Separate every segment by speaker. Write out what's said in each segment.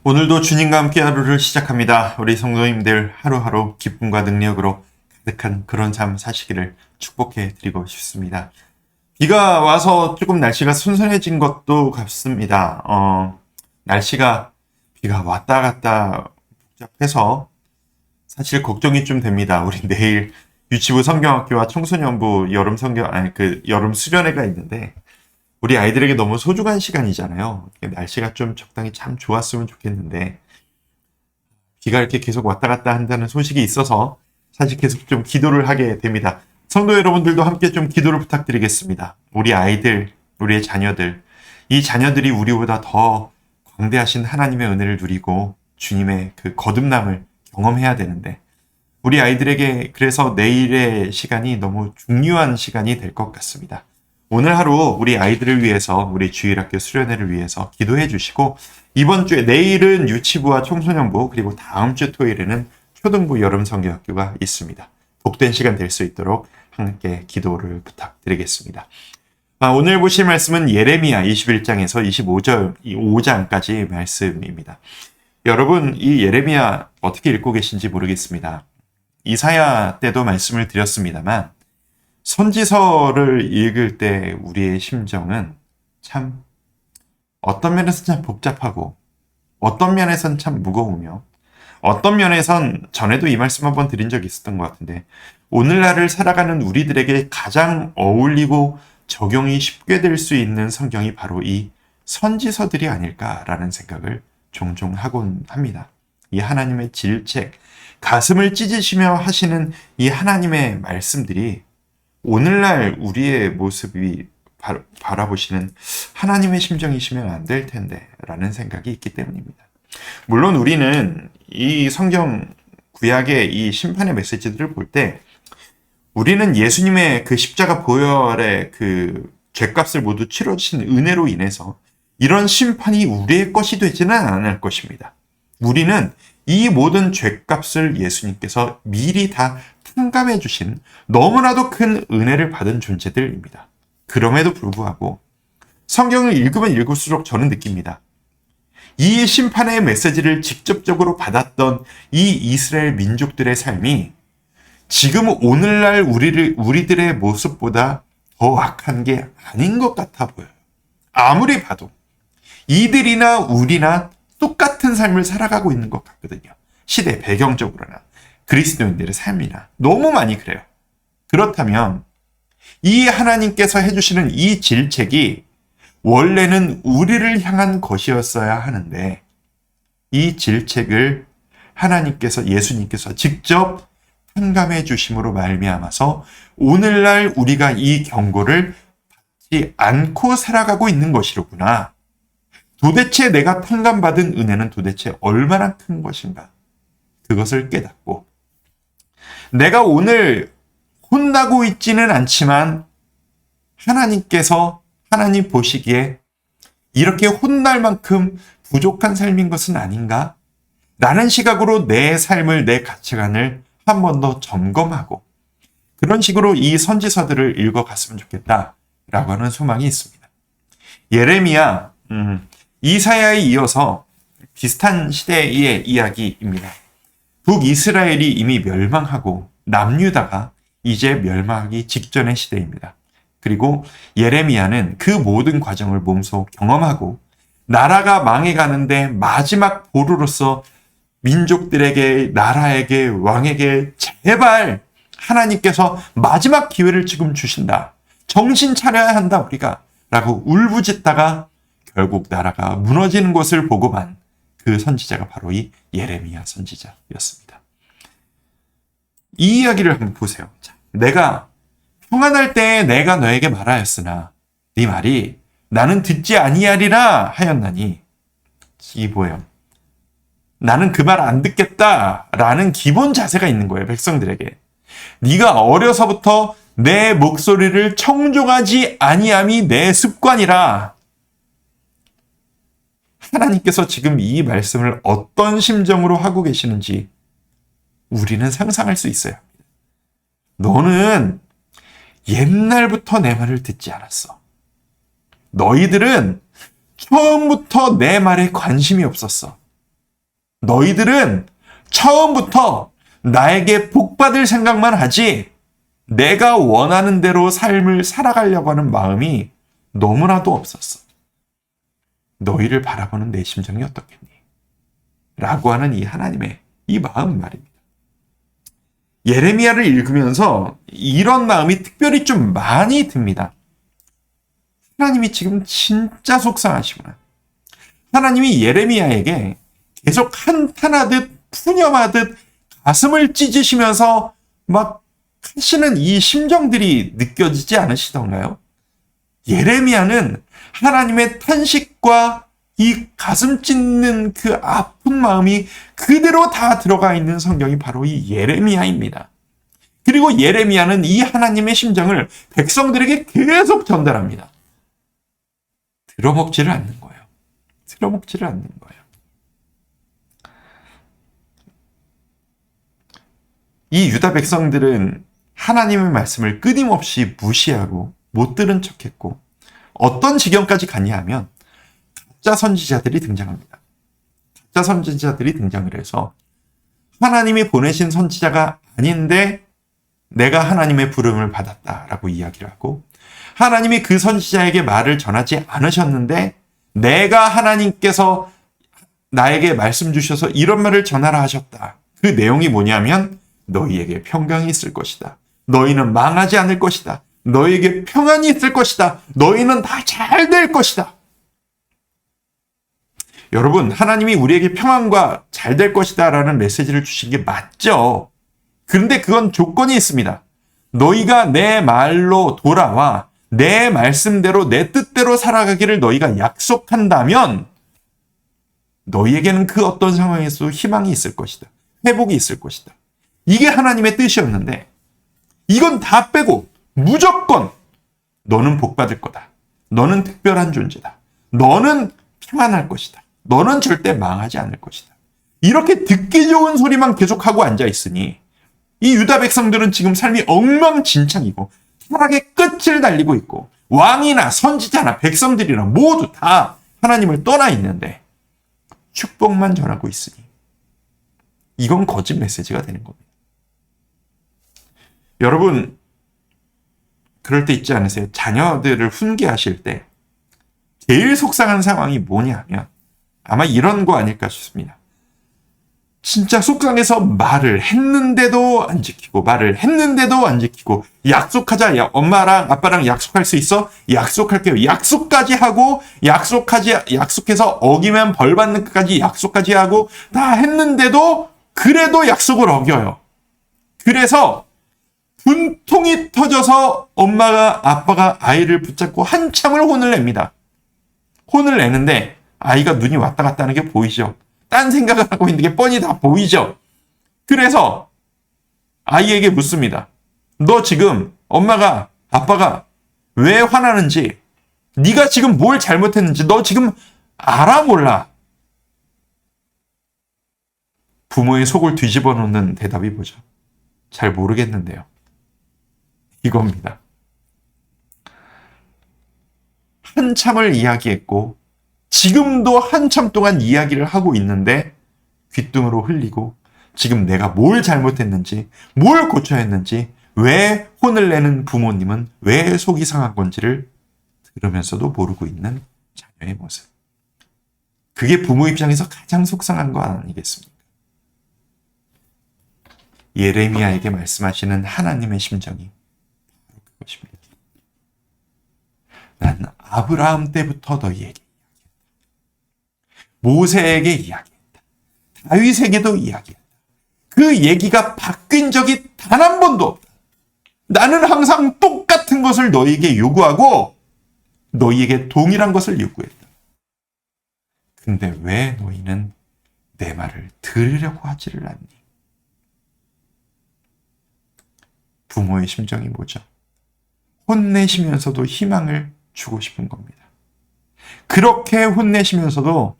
Speaker 1: 오늘도 주님과 함께 하루를 시작합니다. 우리 성도님들 하루하루 기쁨과 능력으로 가득한 그런 삶 사시기를 축복해 드리고 싶습니다. 비가 와서 조금 날씨가 선선해진 것도 같습니다. 날씨가 비가 왔다 갔다 복잡해서 사실 걱정이 좀 됩니다. 우리 내일 유치부 성경학교와 청소년부 여름 수련회가 있는데 우리 아이들에게 너무 소중한 시간이잖아요. 날씨가 좀 적당히 참 좋았으면 좋겠는데 비가 이렇게 계속 왔다 갔다 한다는 소식이 있어서 사실 계속 좀 기도를 하게 됩니다. 성도 여러분들도 함께 좀 기도를 부탁드리겠습니다. 우리 아이들, 우리의 자녀들, 이 자녀들이 우리보다 더 광대하신 하나님의 은혜를 누리고 주님의 그 거듭남을 경험해야 되는데 우리 아이들에게 그래서 내일의 시간이 너무 중요한 시간이 될 것 같습니다. 오늘 하루 우리 아이들을 위해서 우리 주일학교 수련회를 위해서 기도해 주시고 이번 주에 내일은 유치부와 청소년부 그리고 다음 주 토요일에는 초등부 여름성경학교가 있습니다. 복된 시간 될 수 있도록 함께 기도를 부탁드리겠습니다. 오늘 보실 말씀은 예레미야 21장에서 5장까지 말씀입니다. 여러분 이 예레미야 어떻게 읽고 계신지 모르겠습니다. 이사야 때도 말씀을 드렸습니다만 선지서를 읽을 때 우리의 심정은 참 어떤 면에서는 참 복잡하고 어떤 면에서는 참 무거우며 어떤 면에선 전에도 이 말씀 한번 드린 적이 있었던 것 같은데 오늘날을 살아가는 우리들에게 가장 어울리고 적용이 쉽게 될 수 있는 성경이 바로 이 선지서들이 아닐까라는 생각을 종종 하곤 합니다. 이 하나님의 질책, 가슴을 찢으시며 하시는 이 하나님의 말씀들이 오늘날 우리의 모습이 바라보시는 하나님의 심정이시면 안 될 텐데 라는 생각이 있기 때문입니다. 물론 우리는 이 성경 구약의 이 심판의 메시지들을 볼 때 우리는 예수님의 그 십자가 보혈의 그 죄값을 모두 치러주신 은혜로 인해서 이런 심판이 우리의 것이 되지는 않을 것입니다. 우리는 이 모든 죄값을 예수님께서 미리 다 탕감해 주신 너무나도 큰 은혜를 받은 존재들입니다. 그럼에도 불구하고 성경을 읽으면 읽을수록 저는 느낍니다. 이 심판의 메시지를 직접적으로 받았던 이 이스라엘 민족들의 삶이 지금 오늘날 우리들의 모습보다 더 악한 게 아닌 것 같아 보여요. 아무리 봐도 이들이나 우리나 똑같은 삶을 살아가고 있는 것 같거든요. 시대 배경적으로나 그리스도인들의 삶이나 너무 많이 그래요. 그렇다면 이 하나님께서 해주시는 이 질책이 원래는 우리를 향한 것이었어야 하는데 이 질책을 하나님께서 예수님께서 직접 탕감해 주심으로 말미암아서 오늘날 우리가 이 경고를 받지 않고 살아가고 있는 것이로구나. 도대체 내가 탕감받은 은혜는 도대체 얼마나 큰 것인가. 그것을 깨닫고 내가 오늘 혼나고 있지는 않지만 하나님께서 하나님 보시기에 이렇게 혼날 만큼 부족한 삶인 것은 아닌가? 라는 시각으로 내 삶을, 내 가치관을 한 번 더 점검하고 그런 식으로 이 선지서들을 읽어갔으면 좋겠다라고 하는 소망이 있습니다. 예레미야, 이사야에 이어서 비슷한 시대의 이야기입니다. 북이스라엘이 이미 멸망하고 남유다가 이제 멸망하기 직전의 시대입니다. 그리고 예레미야는 그 모든 과정을 몸소 경험하고 나라가 망해가는데 마지막 보루로서 민족들에게, 나라에게, 왕에게 제발 하나님께서 마지막 기회를 지금 주신다. 정신 차려야 한다 우리가 라고 울부짖다가 결국 나라가 무너지는 것을 보고만 그 선지자가 바로 이 예레미야 선지자였습니다. 이 이야기를 한번 보세요. 자, 내가 평안할 때에 내가 너에게 말하였으나 네 말이 나는 듣지 아니하리라 하였나니 이 뭐예요? 나는 그 말 안 듣겠다라는 기본 자세가 있는 거예요. 백성들에게. 네가 어려서부터 내 목소리를 청종하지 아니함이 내 습관이라. 하나님께서 지금 이 말씀을 어떤 심정으로 하고 계시는지 우리는 상상할 수 있어요. 너는 옛날부터 내 말을 듣지 않았어. 너희들은 처음부터 내 말에 관심이 없었어. 너희들은 처음부터 나에게 복받을 생각만 하지 내가 원하는 대로 삶을 살아가려고 하는 마음이 너무나도 없었어. 너희를 바라보는 내 심정이 어떻겠니? 라고 하는 이 하나님의 이 마음 말입니다. 예레미야를 읽으면서 이런 마음이 특별히 좀 많이 듭니다. 하나님이 지금 진짜 속상하시구나. 하나님이 예레미야에게 계속 한탄하듯 푸념하듯 가슴을 찢으시면서 막 하시는 이 심정들이 느껴지지 않으시던가요? 예레미야는 하나님의 탄식과 이 가슴 찢는 그 아픈 마음이 그대로 다 들어가 있는 성경이 바로 이 예레미야입니다. 그리고 예레미야는 이 하나님의 심정을 백성들에게 계속 전달합니다. 들어먹지를 않는 거예요. 들어먹지를 않는 거예요. 이 유다 백성들은 하나님의 말씀을 끊임없이 무시하고 못 들은 척했고 어떤 지경까지 갔냐 하면 가짜 선지자들이 등장합니다. 가짜 선지자들이 등장을 해서 하나님이 보내신 선지자가 아닌데 내가 하나님의 부름을 받았다라고 이야기를 하고 하나님이 그 선지자에게 말을 전하지 않으셨는데 내가 하나님께서 나에게 말씀 주셔서 이런 말을 전하라 하셨다. 그 내용이 뭐냐면 너희에게 평강이 있을 것이다. 너희는 망하지 않을 것이다. 너희에게 평안이 있을 것이다. 너희는 다 잘 될 것이다. 여러분, 하나님이 우리에게 평안과 잘 될 것이다 라는 메시지를 주신 게 맞죠. 그런데 그건 조건이 있습니다. 너희가 내 말로 돌아와 내 말씀대로 내 뜻대로 살아가기를 너희가 약속한다면 너희에게는 그 어떤 상황에서도 희망이 있을 것이다. 회복이 있을 것이다. 이게 하나님의 뜻이었는데 이건 다 빼고 무조건 너는 복받을 거다. 너는 특별한 존재다. 너는 평안할 것이다. 너는 절대 망하지 않을 것이다. 이렇게 듣기 좋은 소리만 계속하고 앉아있으니 이 유다 백성들은 지금 삶이 엉망진창이고 타락의 끝을 달리고 있고 왕이나 선지자나 백성들이나 모두 다 하나님을 떠나 있는데 축복만 전하고 있으니 이건 거짓 메시지가 되는 겁니다. 여러분, 그럴 때 있지 않으세요? 자녀들을 훈계하실 때 제일 속상한 상황이 뭐냐면 아마 이런 거 아닐까 싶습니다. 진짜 속상해서 말을 했는데도 안 지키고 말을 했는데도 안 지키고 약속하자. 야, 엄마랑 아빠랑 약속할 수 있어? 약속할게요. 약속까지 하고 약속해서 어기면 벌 받는 것까지 약속까지 하고 다 했는데도 그래도 약속을 어겨요. 그래서 분통이 터져서 엄마가 아빠가 아이를 붙잡고 한참을 혼을 냅니다. 혼을 내는데 아이가 눈이 왔다 갔다 하는 게 보이죠. 딴 생각을 하고 있는 게 뻔히 다 보이죠. 그래서 아이에게 묻습니다. 너 지금 엄마가 아빠가 왜 화나는지 네가 지금 뭘 잘못했는지 너 지금 알아 몰라? 부모의 속을 뒤집어 놓는 대답이 뭐죠? 잘 모르겠는데요. 이겁니다. 한참을 이야기했고 지금도 한참 동안 이야기를 하고 있는데 귓등으로 흘리고 지금 내가 뭘 잘못했는지 뭘 고쳐야 했는지 왜 혼을 내는 부모님은 왜 속이 상한 건지를 들으면서도 모르고 있는 자녀의 모습. 그게 부모 입장에서 가장 속상한 거 아니겠습니까? 예레미야에게 말씀하시는 하나님의 심정이 바로 그것입니다. 난 아브라함 때부터 너희에게 모세에게 이야기했다. 다윗에게도 이야기했다. 그 얘기가 바뀐 적이 단 한 번도 없다. 나는 항상 똑같은 것을 너희에게 요구하고 너희에게 동일한 것을 요구했다. 근데 왜 너희는 내 말을 들으려고 하지를 않니? 부모의 심정이 뭐죠? 혼내시면서도 희망을 주고 싶은 겁니다. 그렇게 혼내시면서도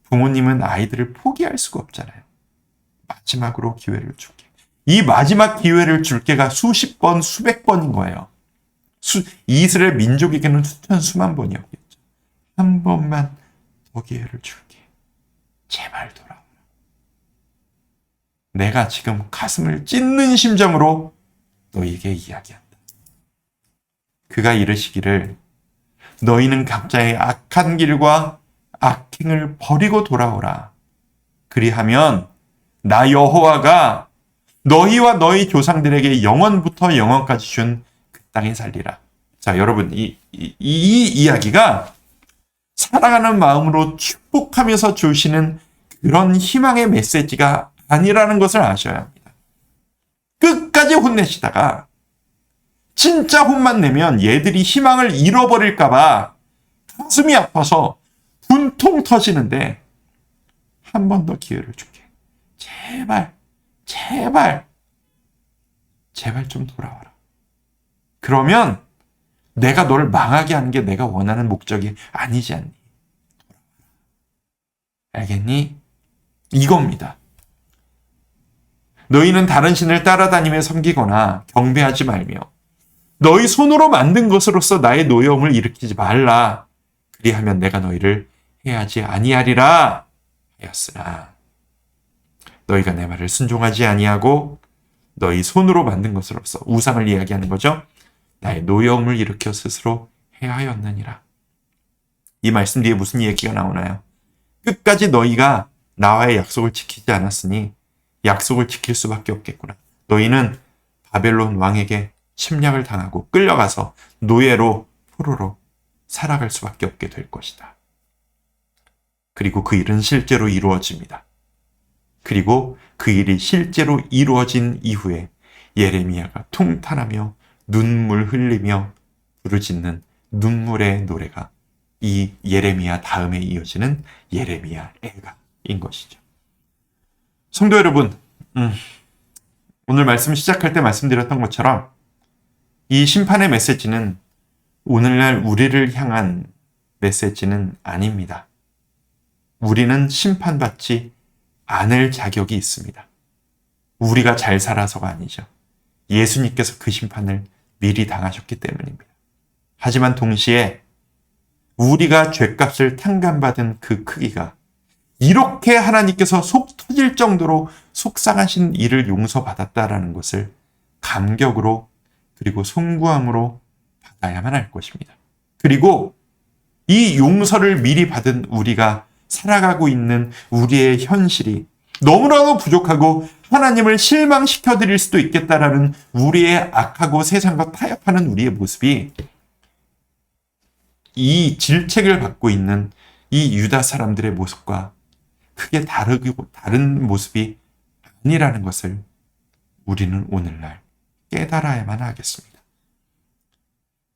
Speaker 1: 부모님은 아이들을 포기할 수가 없잖아요. 마지막으로 기회를 줄게. 이 마지막 기회를 줄게가 수십 번, 수백 번인 거예요. 이스라엘 민족에게는 수천, 수만 번이었겠죠. 한 번만 더 기회를 줄게. 제발 돌아오라. 내가 지금 가슴을 찢는 심정으로 너희에게 이야기한다. 그가 이르시기를 너희는 각자의 악한 길과 악행을 버리고 돌아오라. 그리하면 나 여호와가 너희와 너희 조상들에게 영원부터 영원까지 준 그 땅에 살리라. 자, 여러분, 이 이야기가 사랑하는 마음으로 축복하면서 주시는 그런 희망의 메시지가 아니라는 것을 아셔야 합니다. 끝까지 혼내시다가 진짜 혼만 내면 얘들이 희망을 잃어버릴까봐 가슴이 아파서 분통 터지는데 한 번 더 기회를 줄게. 제발 좀 돌아와라. 그러면 내가 너를 망하게 하는 게 내가 원하는 목적이 아니지 않니? 알겠니? 이겁니다. 너희는 다른 신을 따라다니며 섬기거나 경배하지 말며 너희 손으로 만든 것으로서 나의 노여움을 일으키지 말라. 그리하면 내가 너희를 해하지 아니하리라 하였으나 너희가 내 말을 순종하지 아니하고 너희 손으로 만든 것으로서 우상을 이야기하는 거죠. 나의 노여움을 일으켜 스스로 해하였느니라. 이 말씀 뒤에 무슨 얘기가 나오나요? 끝까지 너희가 나와의 약속을 지키지 않았으니 약속을 지킬 수밖에 없겠구나. 너희는 바벨론 왕에게 침략을 당하고 끌려가서 노예로 포로로 살아갈 수밖에 없게 될 것이다. 그리고 그 일은 실제로 이루어집니다. 그리고 그 일이 실제로 이루어진 이후에 예레미야가 통탄하며 눈물 흘리며 부르짖는 눈물의 노래가 이 예레미야 다음에 이어지는 예레미야 애가인 것이죠. 성도 여러분, 오늘 말씀 시작할 때 말씀드렸던 것처럼 이 심판의 메시지는 오늘날 우리를 향한 메시지는 아닙니다. 우리는 심판받지 않을 자격이 있습니다. 우리가 잘 살아서가 아니죠. 예수님께서 그 심판을 미리 당하셨기 때문입니다. 하지만 동시에 우리가 죄값을 탕감받은 그 크기가 이렇게 하나님께서 속 터질 정도로 속상하신 일을 용서받았다라는 것을 감격으로 그리고 송구함으로 받아야만 할 것입니다. 그리고 이 용서를 미리 받은 우리가 살아가고 있는 우리의 현실이 너무나도 부족하고 하나님을 실망시켜드릴 수도 있겠다라는 우리의 악하고 세상과 타협하는 우리의 모습이 이 질책을 받고 있는 이 유다 사람들의 모습과 크게 다른 모습이 아니라는 것을 우리는 오늘날 깨달아야만 하겠습니다.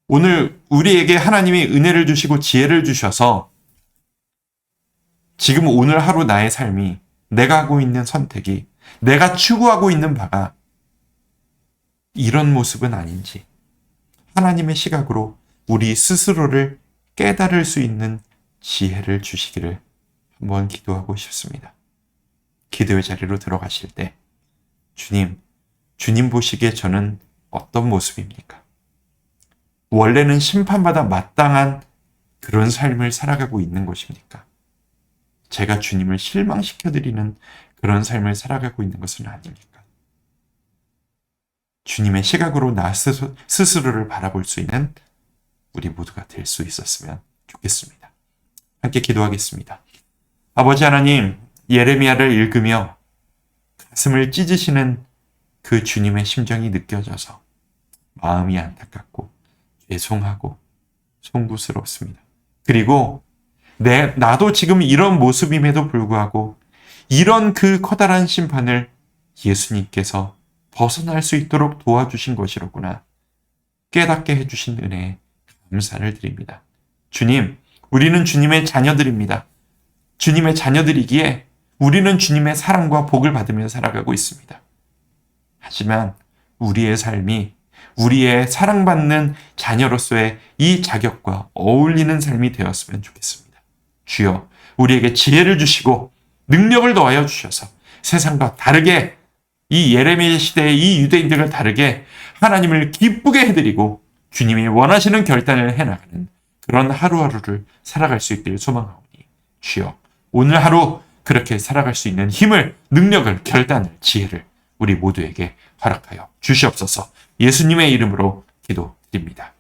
Speaker 1: 오늘 우리에게 하나님이 은혜를 주시고 지혜를 주셔서 지금 오늘 하루 나의 삶이 내가 하고 있는 선택이 내가 추구하고 있는 바가 이런 모습은 아닌지 하나님의 시각으로 우리 스스로를 깨달을 수 있는 지혜를 주시기를 한번 기도하고 싶습니다. 기도의 자리로 들어가실 때 주님 보시기에 저는 어떤 모습입니까? 원래는 심판받아 마땅한 그런 삶을 살아가고 있는 것입니까? 제가 주님을 실망시켜드리는 그런 삶을 살아가고 있는 것은 아닙니까? 주님의 시각으로 나 스스로를 바라볼 수 있는 우리 모두가 될 수 있었으면 좋겠습니다. 함께 기도하겠습니다. 아버지 하나님, 예레미야를 읽으며 가슴을 찢으시는 그 주님의 심정이 느껴져서 마음이 안타깝고 죄송하고 송구스럽습니다. 그리고 나도 지금 이런 모습임에도 불구하고 이런 그 커다란 심판을 예수님께서 벗어날 수 있도록 도와주신 것이로구나 깨닫게 해주신 은혜에 감사를 드립니다. 주님, 우리는 주님의 자녀들입니다. 주님의 자녀들이기에 우리는 주님의 사랑과 복을 받으며 살아가고 있습니다. 하지만 우리의 삶이 우리의 사랑받는 자녀로서의 이 자격과 어울리는 삶이 되었으면 좋겠습니다. 주여, 우리에게 지혜를 주시고 능력을 더하여 주셔서 세상과 다르게 이 예레미야 시대의 이 유대인들과 다르게 하나님을 기쁘게 해드리고 주님이 원하시는 결단을 해나가는 그런 하루하루를 살아갈 수 있기를 소망하오니 주여, 오늘 하루 그렇게 살아갈 수 있는 힘을, 능력을, 결단을, 지혜를 우리 모두에게 허락하여 주시옵소서. 예수님의 이름으로 기도드립니다.